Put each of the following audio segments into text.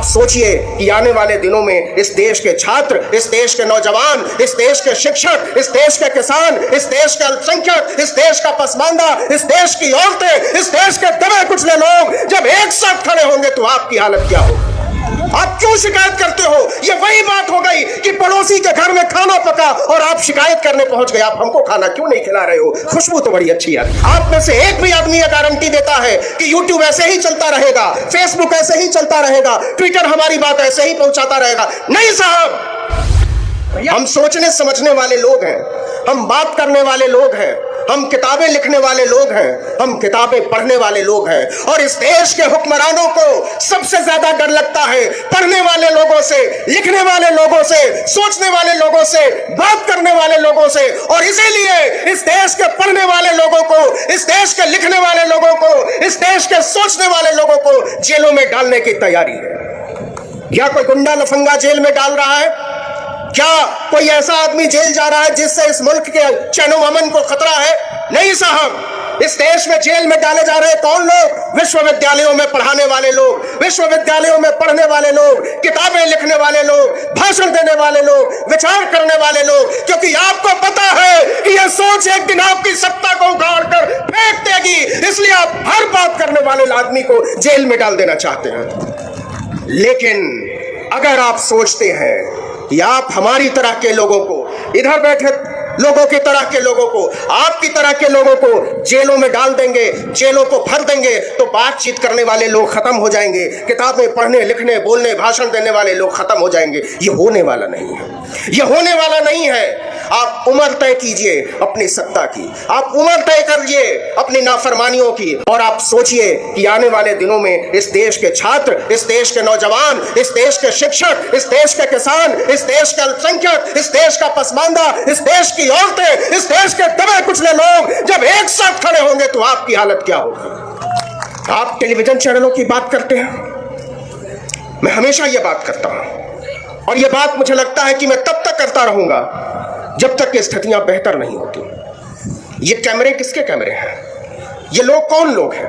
आप सोचिए कि आने वाले दिनों में इस देश के छात्र, इस देश के नौजवान, इस देश के शिक्षक, इस देश के किसान, इस देश के अल्पसंख्यक, इस देश का पसमानदा, इस देश की औरतें, इस देश के दबे कुचले लोग जब एक साथ खड़े होंगे तो आपकी हालत क्या होगी? आप क्यों शिकायत करते हो? ये वही बात हो गई कि पड़ोसी के घर में खाना पका और आप शिकायत करने पहुंच गए, आप हमको खाना क्यों नहीं खिला रहे हो? खुशबू तो बड़ी अच्छी है। आप में से एक भी आदमी यह गारंटी देता है कि YouTube ऐसे ही चलता रहेगा, Facebook ऐसे ही चलता रहेगा, ट्विटर हमारी बात ऐसे ही पहुंचाता रहेगा? नहीं साहब, हम सोचने समझने वाले लोग हैं, हम बात करने वाले लोग हैं, हम किताबें लिखने वाले लोग हैं, हम किताबें पढ़ने वाले लोग हैं। और इस देश के हुक्मरानों को सबसे ज्यादा डर लगता है पढ़ने वाले लोगों से, लिखने वाले लोगों से, सोचने वाले लोगों से, बात करने वाले लोगों से। और इसीलिए इस देश के पढ़ने वाले लोगों को, इस देश के लिखने वाले लोगों को, इस देश के सोचने वाले लोगों को जेलों में डालने की तैयारी है। क्या कोई गुंडा लफंगा जेल में डाल रहा है? क्या कोई ऐसा आदमी जेल जा रहा है जिससे इस मुल्क के चैनो अमन को खतरा है? नहीं साहब, इस देश में जेल में डाले जा रहे कौन लोग? विश्वविद्यालयों में पढ़ाने वाले लोग, विश्वविद्यालयों में पढ़ने वाले लोग, किताबें लिखने वाले लोग, भाषण देने वाले लोग, विचार करने वाले लोग। क्योंकि आपको पता है कि यह सोच एक दिन आपकी सत्ता को उखाड़ कर फेंक देगी, इसलिए आप हर बात करने वाले आदमी को जेल में डाल देना चाहते हैं। लेकिन अगर आप सोचते हैं कि आप हमारी तरह के लोगों को, इधर बैठे लोगों की तरह के लोगों को, आपकी तरह के लोगों को जेलों में डाल देंगे, जेलों को भर देंगे, तो बातचीत करने वाले लोग खत्म हो जाएंगे, किताबें पढ़ने, लिखने, बोलने, भाषण देने वाले लोग खत्म हो जाएंगे। ये होने वाला नहीं है, ये होने वाला नहीं है। आप उम्र तय कीजिए अपनी सत्ता की, आप उम्र तय करिए अपनी नाफरमानियों की, और आप सोचिए कि आने वाले दिनों में इस देश के छात्र, इस देश के नौजवान, इस देश के शिक्षक, इस देश के किसान, इस देश के अल्पसंख्यक, इस देश का पसमानदा, इस देश की औरतें, इस देश के दबे कुचले लोग जब एक साथ खड़े होंगे तो आपकी हालत क्या होगी? आप टेलीविजन चैनलों की बात करते हैं, मैं हमेशा यह बात करता हूं, और यह बात मुझे लगता है कि मैं तब तक करता रहूंगा जब तक कि स्थितियां बेहतर नहीं होती। ये कैमरे किसके कैमरे हैं? ये लोग कौन लोग हैं?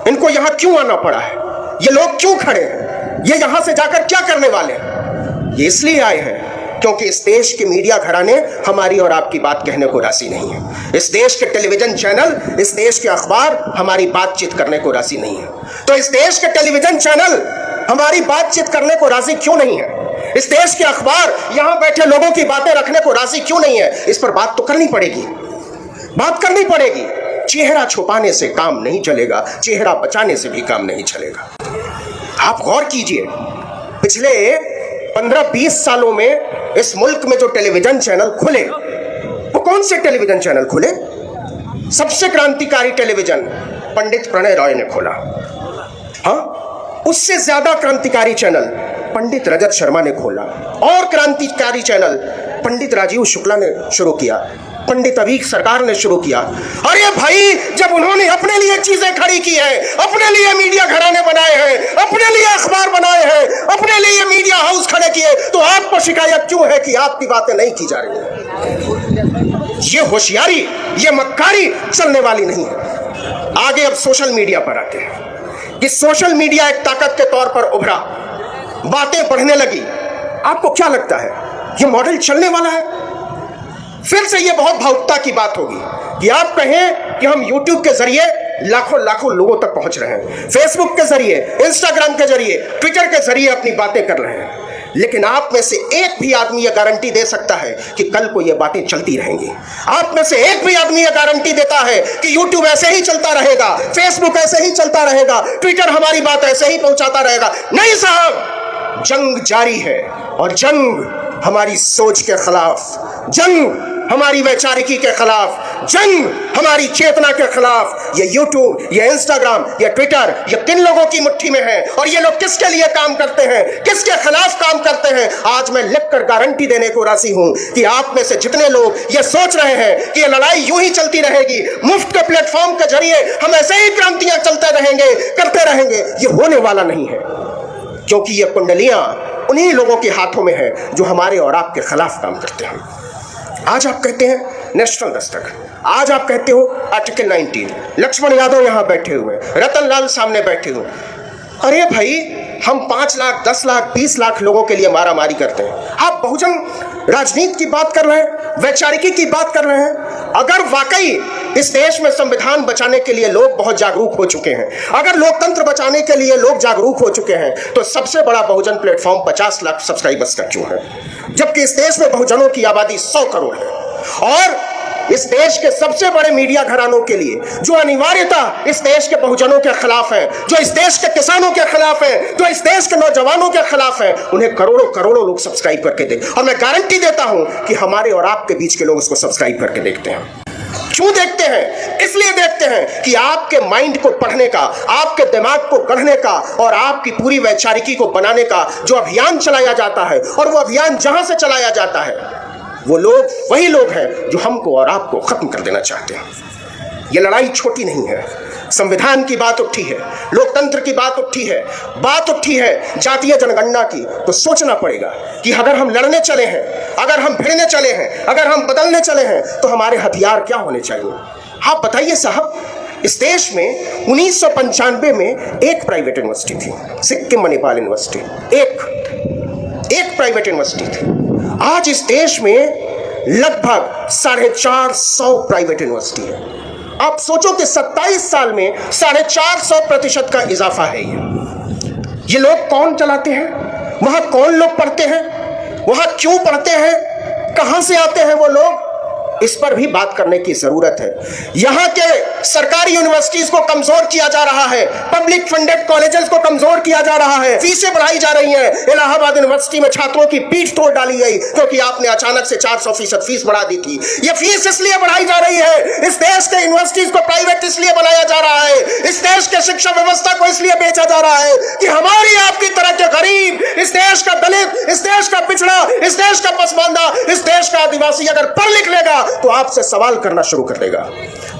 इनको यहां क्यों आना पड़ा है? ये लोग क्यों खड़े हैं? ये यहां से जाकर क्या करने वाले हैं? ये इसलिए आए हैं क्योंकि इस देश के मीडिया घराने हमारी और आपकी बात कहने को राजी नहीं है। इस देश के टेलीविजन चैनल, इस देश के अखबार हमारी बातचीत करने को राजी नहीं है। तो इस देश के टेलीविजन चैनल हमारी बातचीत करने को राजी क्यों नहीं है? इस देश के अखबार यहां बैठे लोगों की बातें रखने को राजी क्यों नहीं है? इस पर बात तो करनी पड़ेगी, बात करनी पड़ेगी। चेहरा छुपाने से काम नहीं चलेगा, चेहरा बचाने से भी काम नहीं चलेगा। आप गौर कीजिए, पिछले 15-20 सालों में इस मुल्क में जो टेलीविजन चैनल खुले, वो कौन से टेलीविजन चैनल खुले? सबसे क्रांतिकारी टेलीविजन पंडित प्रणय रॉय ने खोला। हाँ, उससे ज्यादा क्रांतिकारी चैनल पंडित रजत शर्मा ने खोला, और क्रांतिकारी चैनल पंडित राजीव शुक्ला ने शुरू किया, पंडित अवीक सरकार ने शुरू किया। अरे भाई, जब उन्होंने अपने लिए चीजें खड़ी की है, अपने लिए मीडिया घराने बनाए हैं, अपने लिए अखबार बनाए हैं, अपने लिए मीडिया हाउस खड़े किए, तो आपको शिकायत क्यों है कि आपकी बातें नहीं की जा रही है? ये होशियारी, ये मक्कारी चलने वाली नहीं है। आगे अब सोशल मीडिया पर आते हैं कि सोशल मीडिया एक ताकत के तौर पर उभरा, बातें बढ़ने लगी। आपको क्या लगता है ये मॉडल चलने वाला है? फिर से ये बहुत भावुकता की बात होगी कि आप कहें कि हम YouTube के जरिए लाखों लाखों लोगों तक पहुंच रहे हैं, Facebook के जरिए, Instagram के जरिए, ट्विटर के जरिए अपनी बातें कर रहे हैं, लेकिन आप में से एक भी आदमी यह गारंटी दे सकता है कि कल को यह बातें चलती रहेंगी? आप में से एक भी आदमी यह गारंटी देता है कि YouTube ऐसे ही चलता रहेगा, Facebook ऐसे ही चलता रहेगा, ट्विटर हमारी बात ऐसे ही पहुंचाता रहेगा? नहीं साहब, जंग जारी है, और जंग हमारी सोच के खिलाफ, जंग हमारी वैचारिकी के खिलाफ, जंग हमारी चेतना के खिलाफ। ये YouTube, ये Instagram, ये ट्विटर, ये किन लोगों की मुट्ठी में है, और ये लोग किसके लिए काम करते हैं, किसके खिलाफ काम करते हैं? आज मैं लिखकर गारंटी देने को राजी हूं कि आप में से जितने लोग ये सोच रहे हैं कि ये लड़ाई यूं ही चलती रहेगी, मुफ्त के प्लेटफॉर्म के जरिए हम ऐसे ही क्रांतियां चलते रहेंगे, करते रहेंगे, ये होने वाला नहीं है। क्योंकि ये कुंडलियां उन्हीं लोगों के हाथों में है जो हमारे और आपके खिलाफ काम करते हैं। आज आप कहते हैं नेशनल दस्तक, आज आप कहते हो आर्टिकल 19, लक्ष्मण यादव यहां बैठे हुए, रतन लाल सामने बैठे हुए। अरे भाई, हम 5 लाख 10 लाख 20 लाख लोगों के लिए मारामारी करते हैं। आप बहुजन राजनीति की बात कर रहे हैं, वैचारिकी की बात कर रहे हैं। अगर वाकई इस देश में संविधान बचाने के लिए लोग बहुत जागरूक हो चुके हैं, अगर लोकतंत्र बचाने के लिए लोग जागरूक हो चुके हैं, तो सबसे बड़ा बहुजन प्लेटफॉर्म 50 लाख सब्सक्राइबर्स का क्यों है, जबकि इस देश में बहुजनों की आबादी 100 करोड़ है। और इस देश के सबसे बड़े मीडिया घरानों के लिए, जो अनिवार्यता इस देश के बहुजनों के खिलाफ है, जो इस देश के किसानों के खिलाफ है, जो इस देश के नौजवानों के खिलाफ है, उन्हें करोड़ों करोड़ों लोग सब्सक्राइब करके दें। और मैं गारंटी देता हूं कि हमारे और आपके बीच के लोग उसको सब्सक्राइब करके देखते हैं। क्यों देखते हैं? इसलिए देखते हैं कि आपके माइंड को पढ़ने का, आपके दिमाग को गढ़ने का और आपकी पूरी वैचारिकी को बनाने का जो अभियान चलाया जाता है, और वो अभियान जहां से चलाया जाता है, वो लोग वही लोग हैं जो हमको और आपको खत्म कर देना चाहते हैं। ये लड़ाई छोटी नहीं है। संविधान की बात उठी है, लोकतंत्र की बात उठी है, बात उठी है जातीय जनगणना की, तो सोचना पड़ेगा कि अगर हम लड़ने चले हैं, अगर हम भिड़ने चले हैं, अगर हम बदलने चले हैं, तो हमारे हथियार क्या होने चाहिए। आप बताइए साहब, इस देश में 1995 में एक प्राइवेट यूनिवर्सिटी थी, सिक्किम मणिपाल यूनिवर्सिटी, एक प्राइवेट यूनिवर्सिटी थी। आज इस देश में लगभग 450 प्राइवेट यूनिवर्सिटी है। आप सोचो कि 27 साल में 450% का इजाफा है। ये लोग कौन चलाते हैं, वहां कौन लोग पढ़ते हैं, वहां क्यों पढ़ते हैं, कहां से आते हैं वो लोग, इस पर भी बात करने की जरूरत है। यहां के सरकारी यूनिवर्सिटीज को कमजोर किया जा रहा है, पब्लिक फंडेड कॉलेजेस को कमजोर किया जा रहा है, फीसें बढ़ाई जा रही हैं। इलाहाबाद यूनिवर्सिटी में छात्रों की पीठ तोड़ डाली गई क्योंकि आपने अचानक से 400% फीस बढ़ा दी थी। यह फीस इसलिए बढ़ाई जा रही है, इस देश के यूनिवर्सिटीज को प्राइवेट इसलिए बनाया जा रहा है, इस देश के शिक्षा व्यवस्था को इसलिए बेचा जा रहा है कि हमारी आपकी तरह के गरीब, इस देश का दलित, इस देश का पिछड़ा, इस देश का पसमानदा, इस देश का आदिवासी अगर पढ़ लिख लेगा तो आपसे सवाल करना शुरू कर देगा।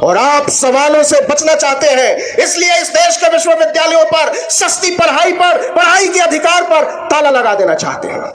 और आप सवालों से बचना चाहते हैं, इसलिए इस देश के विश्वविद्यालयों पर सस्ती पढ़ाई के अधिकार पर ताला लगा देना चाहते हैं।